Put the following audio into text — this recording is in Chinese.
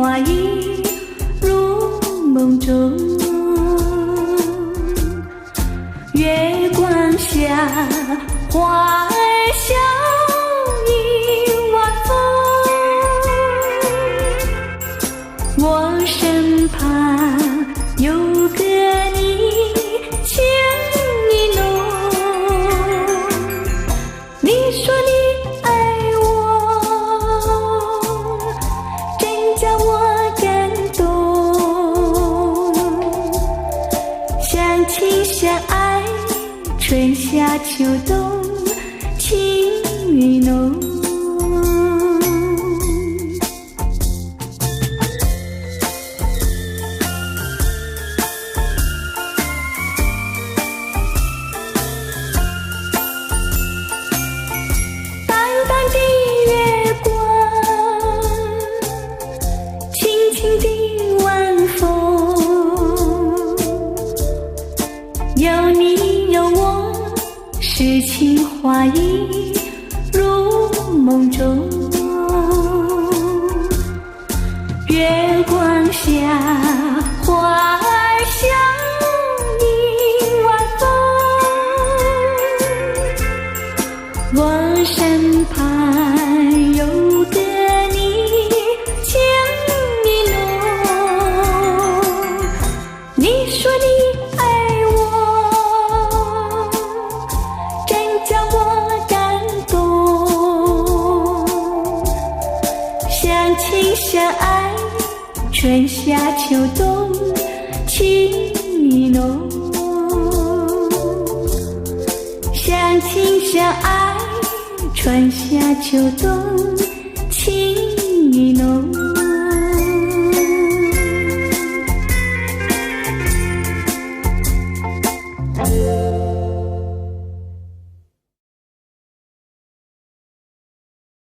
花意入梦中，月光下花儿笑一晚风，我身旁有个你情意浓，你说你爱我，真叫我感动，相亲相爱春夏秋冬情意浓。淡淡的月光，轻轻的晚风，有你有我，诗情画意入梦中，月光下花儿笑一晚风，我身旁有个你情意浓，你说你爱我，真叫我感动，相亲相爱春夏秋冬情意浓，相亲相爱春夏秋冬情意浓。